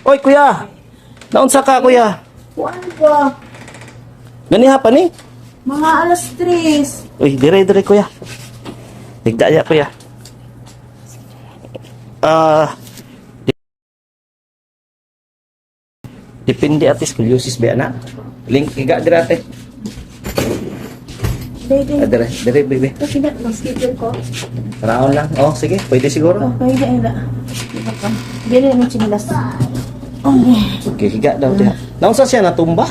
Oy, kuya. Naunsa ka, kuya? Kuan ba? Ganiha pa ni? Mga alas 3. Uy, dire kuya. Tigda ya kuya. Depende atis scoliosis ba na? Link iga dire ate. Dire baby. Kasi na, mag-schedule ko. Raon lang. Oh, sige, pwede siguro. Okay, na. Dili mo chinilas. Okay. Okay, higa daw diha. Naunsa siya natumba?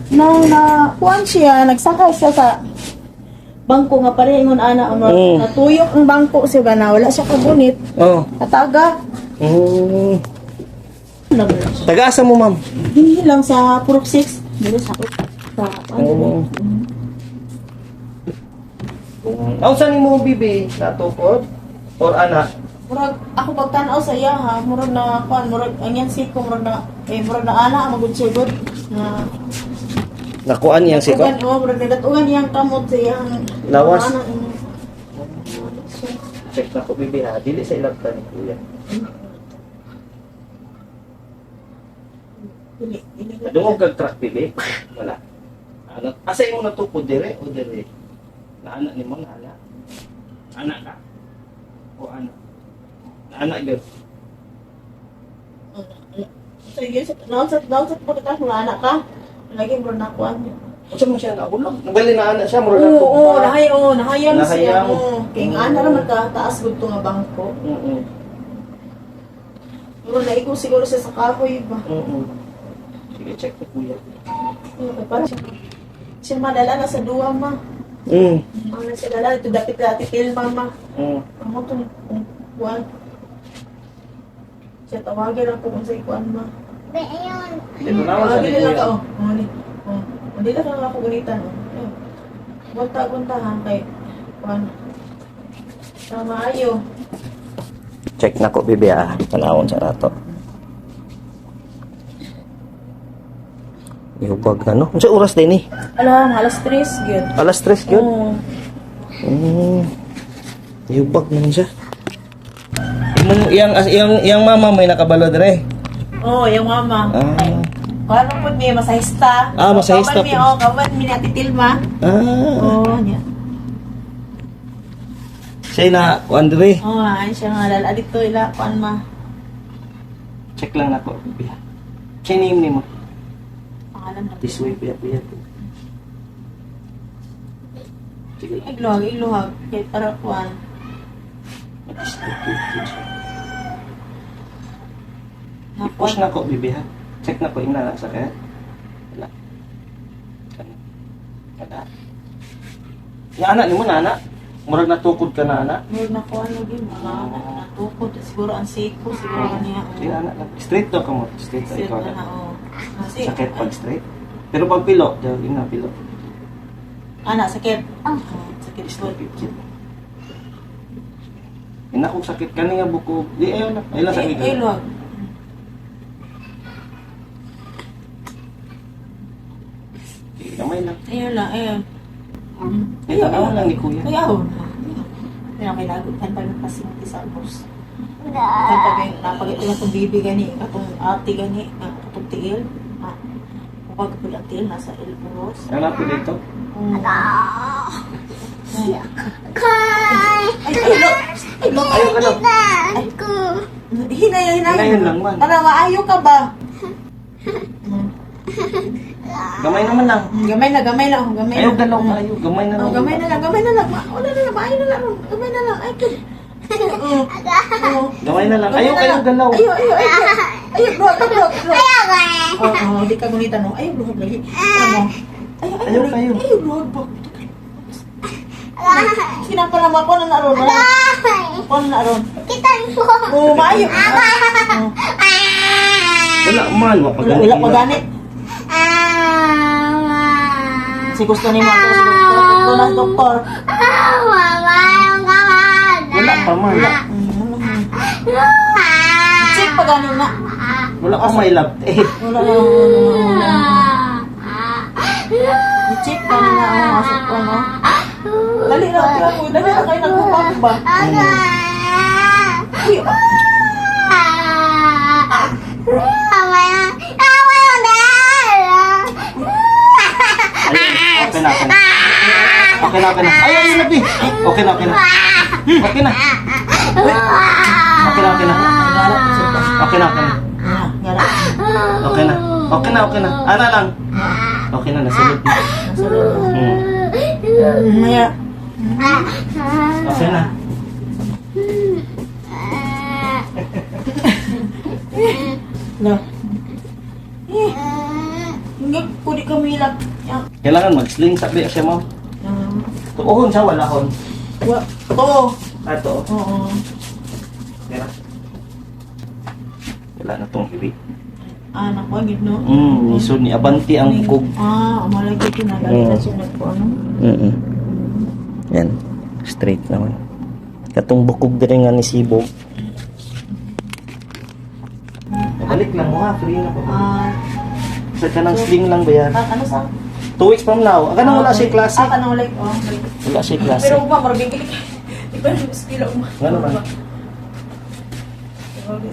Nang na kuan siya, nagsakay siya sa bangko nga parehingon ana Mm. natuyok ang bangko siya ba na wala siya kabunit. Oh. Kataga. Mm. Lang. Taga-asa mo, ma'am? Hindi lang sa Purok 6. Dili sa Oh. Naunsa ni mo bibi natukod or ana? murag ako pagtan-aw sa iya ha, murag na kuan, murag ang yan siko murag na ana ang magudsugod na Nakuan yang siko? murag nadatugan yang kamot sa iyang Lawas? ana, mm. Check na ko bibi ha. Dili sa ilagta ni kuya. Dili. Dungog kag track bibi. Wala. Ano? Asa imo natukod dire o dire? Naana ni mo naana. Ana ka. O ana. Naana gyud. So yes, nausat po kita mga anak ka. Lagi mo na kuan. Unsa man siya nabulog? Nagali na ana siya murag Oo, natumba. nahayan siya. Nahayang. Oo. Kaya nga ana naman taas gud to nga bangko. Mm. Muro na ikaw siguro siya sa kahoy ba. Sige, check ko kuya. Para siya madala na sa duwa ma. Mm. Ang nasa dala ito dapit til mama. Mm. Amo to kuan. Siya tawagin ako kung sa ikuan ma. Dito naman sa Tawagin ni nila kuya. ka oh. Hindi lang ako gunitan oh. Bunta-buntahan kay kuan. Tama ayo. Check na ko bibi ah. Tanawon sa nato. Ihubag na no. Unsa oras din ni? Alam, alas 3 gyud. Alas 3 gyud. Oo. Ihubag naman siya. Imong iyang mama may nakabalo dire. Oh, yung mama. Ah. Ay, kano po niya masahista. Ah, masahista po. Kaman mi Ate Tilma. Oh, niya. Siya na kuan dire. Oh, ay siya nga lala dito ila kuan ma. Check lang nako bibi. Siya name ni mo. Pangalan na. This way biya. Sige. Iluhag kay para kuan. I-push na ko, bibi ha. Check na ko, ina na sa kaya. Wala. Wala. Yung anak ni mo na, anak. Murag natukod ka na, anak. Mur na kuan lagi mga natukod siguro ang siko siguro niya. Sige, anak lang. Straight to ka mo. Straight to ikaw na na. oh. Kasi Sakit pag straight. Pero pag pilo, dahil ina, pilo. sakit. Sakit po. Ina kung sakit ka nga buko. Di, ayaw na. Ayaw lang sakit. Iluhag. Kamay lang. Ayun lang, ayun. Ito naman lang ni kuya. Ayaw. Ayaw, may nagutan pa ng pasinti sa bus. Kapag napagito na itong bibi gani, itong ate gani, itong tiil. Kapag kapag ang tiil, nasa Elboros. Hanapin dito. Ayaw ka lang. Hinayon Hinayon lang man. Tara, maayo ka ba? Gamay naman lang. Gamay na. Gamay Ayaw na. galaw kayo. Gamay na lang. Gamay na lang. Wala na lang, maayo na lang. Gamay na lang. Ay, Gamay na lang. Ayaw kayo galaw. Ayaw, luhag. Oo, di ka gunita, no? Ayaw, luhag lagi. Ano? Ayaw kayo. Ayaw, luhag ba? Sinapa naman ko na naroon. Ko na naroon. Oo, maayo. Wala man. Wala pa gani. Si gusto ni Mato, si gusto ng doktor. Wala pa man. Check pa gani na. Wala pa may lab. Wala. I-check ka na ang asok ko, no? Dali na kayo nagpapag ba? Ay, na, okay na. Okay na, okay na. Ay, ay, labi. Okay na, okay na. Okay na. Okay na, okay na. Okay na, okay na. Gara. Okay na. Okay na, okay na. Ana lang. Okay na, nasulod na. Maya. Okay na. No. Hindi ko di kamilap. Kailangan mag-sling sabi siya mo. Tuuhon siya, walahon. Oo. Ato. Oo. Kaya wala na tong hiwi. Anak ko, gid no? Nisod ni Abanti ang bukog. Malagi ko na. Lagi na siya nagpo, ano? Yan. Straight naman. Katong bukog din nga ni Sibog. Balik lang mo ha, free na po. Sa kanang sling lang ba yan? Ano sa? 2 weeks from now. Kanang wala siya klase. Kanang like, Wala siya klase. Pero ba, marabing kilik. Di ba yung skila mo? Nga naman.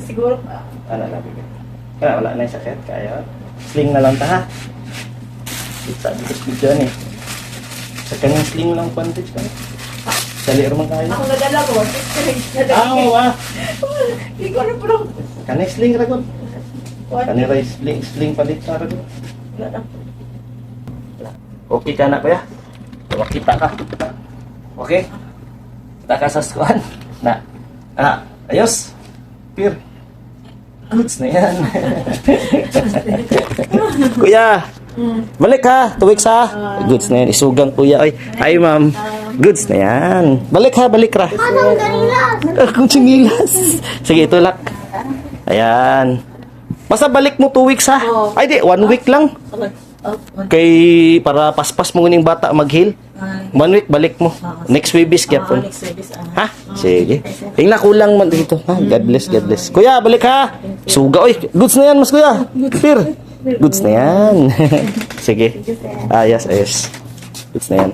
Siguro, Ano lang bigyan. Kaya wala na yung sakit. Kaya sling na lang ta ha. Sabi ko bigyan eh. Sa kanang sling lang pantage ka. Dali naman kayo. ako nadala ko. Oo ah. Hindi ko alam pero. Kanang sling ragon. Kanang sling palit ka ragon. Okay ka na kuya? Makita ka. Okay? Kita ka sa skuan. Na. Ayos. Pir. Goods na yan. Kuya. Balik ha. 2 weeks ha. Goods na yan. Isugang kuya. Ay, hi ma'am. Goods na yan. Balik ha. Balik ra. Anong ganilas? Akong singilas. Sige, tulak. Ayan. Basta balik mo 2 weeks ha. Ay di, 1 week lang. Kay para paspas mo ning bata mag-heal. 1 week balik mo. Next week gyapon. Ha? Sige. Tingnan kulang man dito. Ha? God bless, God bless. Kuya, balik ha. Suga oy. Goods na yan, mas kuya. Pir. Goods na yan. Sige. Ayos, ayos. Goods na yan.